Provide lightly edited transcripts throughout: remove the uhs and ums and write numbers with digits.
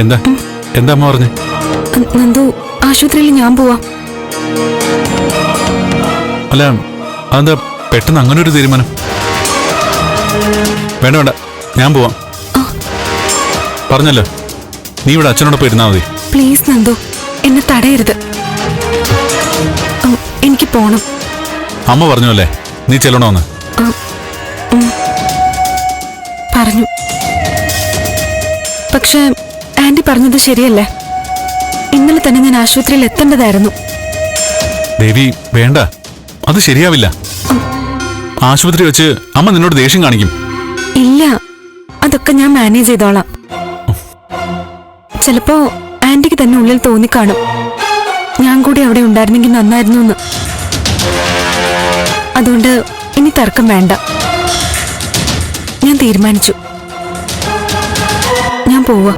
എന്താ എന്താ അമ്മ പറഞ്ഞു? നന്ദു, ആശുപത്രിയിൽ ഞാൻ പോവാം. അല്ല, അതെന്താ പെട്ടെന്ന് അങ്ങനെ ഒരു തീരുമാനം? വേണ്ട വേണ്ട, ഞാൻ പോവാം. പറഞ്ഞല്ലോ, നീ ഇവിടെ അച്ഛനോടൊപ്പം ഇരുന്നാ മതി. പ്ലീസ് നന്ദു, എന്നെ തടയരുത്. എനിക്ക് പോണം. അമ്മ പറഞ്ഞല്ലേ നീ ചെല്ലണോന്ന്? പറഞ്ഞു. പക്ഷെ ആന്റി പറഞ്ഞത് ശരിയല്ലേ? ഇന്നലെ തന്നെ ഞാൻ ആശുപത്രിയിൽ എത്തേണ്ടതായിരുന്നു. ദേവി വേണ്ട, അത് ശരിയാവില്ല. ആശുപത്രി വെച്ച് അമ്മ നിന്നോട് ദേഷ്യം കാണിക്കും. ഇല്ല, അതൊക്കെ ഞാൻ മാനേജ് ചെയ്തോളാം. ചിലപ്പോ ആന്റിക്ക് തന്നെ ഉള്ളിൽ തോന്നിക്കാണും ഞാൻ കൂടി അവിടെ ഉണ്ടായിരുന്നെങ്കിൽ നന്നായിരുന്നു എന്ന്. അതുകൊണ്ട് ഇനി തർക്കം വേണ്ട. ഞാൻ തീരുമാനിച്ചു. ഞാൻ പോവാ.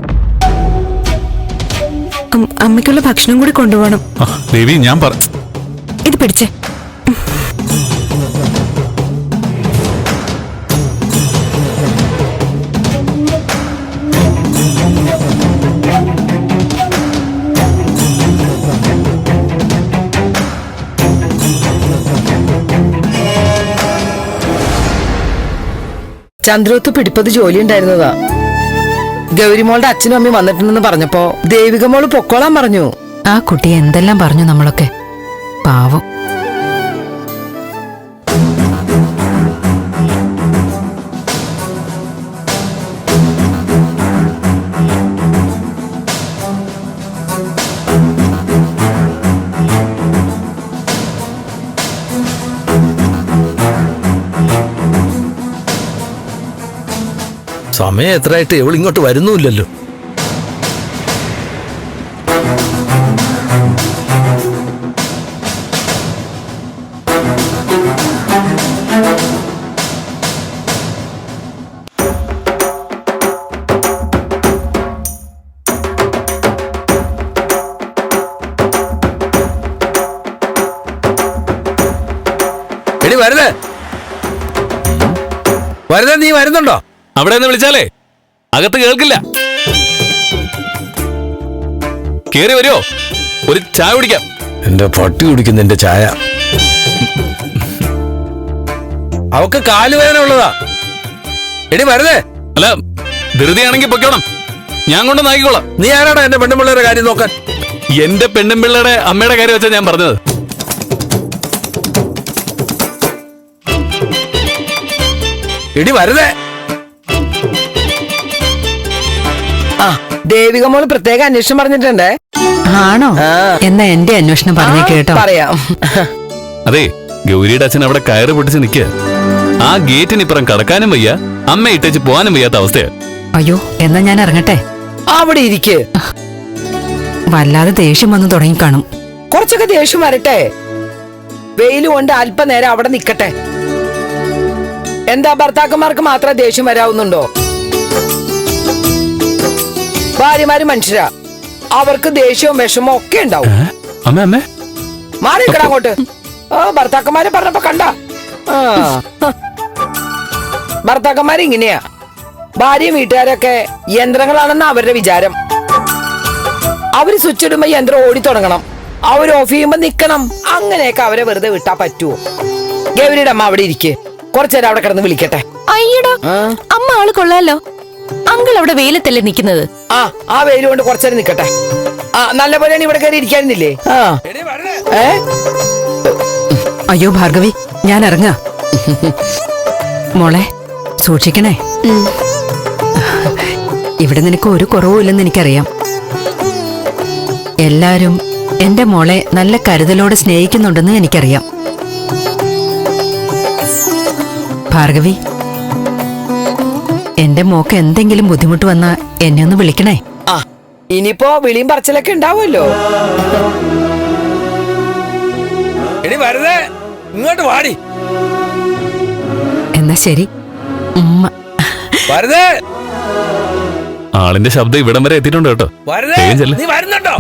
അമ്മയ്ക്കുള്ള ഭക്ഷണം കൂടി കൊണ്ടുപോകണം. ദേവി ഞാൻ ഇത് പിടിച്ചേ. ചന്ദ്രോത്ത് പിടിപ്പത് ജോലി ഉണ്ടായിരുന്നതാ. ഗൗരിമോളുടെ അച്ഛനും അമ്മയും വന്നിട്ടുണ്ടെന്ന് പറഞ്ഞപ്പോ ദേവികമോള് പൊക്കോളാൻ പറഞ്ഞു. ആ കുട്ടി എന്തെല്ലാം പറഞ്ഞു നമ്മളൊക്കെ. പാവം. സമയം എത്രയായിട്ട് ഇവളിങ്ങോട്ട് വരുന്നുമില്ലല്ലോ. എടി വരുന്നേ, വരുന്നേ, നീ വരുന്നുണ്ടോ? അവിടെ നിന്ന് വിളിച്ചാലേ അകത്ത് കേൾക്കില്ല. കേറി വരുമോ? ഒരു ചായ കുടിക്കാം. എന്റെ പട്ടി കുടിക്കുന്ന എന്റെ ചായ. അവക്ക് കാലുവേദന ഉള്ളതാ. എടി വരുന്നേ. അല്ല, ധൃതിയാണെങ്കിൽ പൊയ്ക്കോണം, ഞാൻ കൊണ്ട് നായിക്കോളാം. നീ ആരാടാ എന്റെ പെണ്ണുപിള്ളേരുടെ കാര്യം നോക്കാൻ? എന്റെ പെണ്ണുമ്പിള്ളയുടെ അമ്മയുടെ കാര്യം വെച്ചാ ഞാൻ പറഞ്ഞത്. എടി വരുന്നേ. ആ, ദേവികമോള് പ്രത്യേക അന്വേഷണം പറഞ്ഞിട്ടുണ്ടേ. ആണോ? എന്നാ എന്റെ അന്വേഷണം പറഞ്ഞു കേട്ടോ. പറയാം. അതെ, ഗൗരിയുടെ അച്ഛൻ അവിടെ കയറ് പൊട്ടിച്ച് നിൽക്കുക. ആ ഗേറ്റിനിപ്പുറം കടക്കാനും വയ്യ, അമ്മ ഇട്ടേച്ച് പോകാനും വയ്യാത്ത അവസ്ഥയാ. അയ്യോ, എന്നാ ഞാൻ ഇറങ്ങട്ടെ. അവിടെ ഇരിക്ക്. വല്ലാതെ ദേഷ്യം വന്നു തുടങ്ങിക്കാണും. കുറച്ചൊക്കെ ദേഷ്യം വരട്ടെ. വെയില് കൊണ്ട് അല്പനേരം അവിടെ നിക്കട്ടെ. എന്താ ഭർത്താക്കന്മാർക്ക് മാത്രം ദേഷ്യം വരാവുന്നുണ്ടോ? ഭാര്യമാര് മനുഷ്യരാ, അവർക്ക് ദേഷ്യവും വിഷമവും ഒക്കെ ഉണ്ടാവും. അമ്മ അമ്മ മാറിക്കട അങ്ങോട്ട്. ഭർത്താക്കന്മാരെ പറഞ്ഞപ്പോ കണ്ട. ഭർത്താക്കന്മാര് ഇങ്ങനെയാ. ഭാര്യയും വീട്ടുകാരൊക്കെ യന്ത്രങ്ങളാണെന്ന് അവരുടെ വിചാരം. അവര് സ്വിച്ച് ഇടുമ്പോ യന്ത്രം ഓടി തുടങ്ങണം, അവര് ഓഫ് ചെയ്യുമ്പോ നിക്കണം. അങ്ങനെയൊക്കെ അവരെ വെറുതെ വിട്ടാ പറ്റുവോ? ഗൗരിയുടെ അമ്മ അവിടെ ഇരിക്കെ, കുറച്ചേരം അവിടെ കിടന്ന് വിളിക്കട്ടെ. അയ്യടാ, അമ്മ ആള് കൊള്ളാലോ. അങ്കിൾ അവിടെ വെയിലത്തല്ലേ നിക്കുന്നത്? ആ വെയിൽ കൊണ്ട് കുറച്ചേരം നിക്കട്ടെ. നല്ല പോലെയാണ് ഇവിടെ കയറി ഇരിക്കാനില്ലേ? അയ്യോ ഭാർഗവി, ഞാൻ ഇറങ്ങാ. മോളെ സൂക്ഷിക്കണേ. ഇവിടെ നിനക്ക് ഒരു കുറവുമില്ലെന്ന് എനിക്കറിയാം. എല്ലാരും എന്റെ മോളെ നല്ല കരുതലോടെ സ്നേഹിക്കുന്നുണ്ടെന്ന് എനിക്കറിയാം. ഭാർഗവി, എന്റെ മോക്ക് എന്തെങ്കിലും ബുദ്ധിമുട്ട് വന്നാ എന്നെ ഒന്ന് വിളിക്കണേ. ഇനിയിപ്പോ വിളിയും പറച്ചിലൊക്കെ ഉണ്ടാവുമല്ലോ. എടി വരുന്നേ, ഇങ്ങോട്ട് വാടി. എന്നാ ശരി. വരുന്നേ. ആളിന്റെ ശബ്ദം ഇവിടം വരെ എത്തിയിട്ടുണ്ട് കേട്ടോ. നീ വരുന്നുണ്ടോ?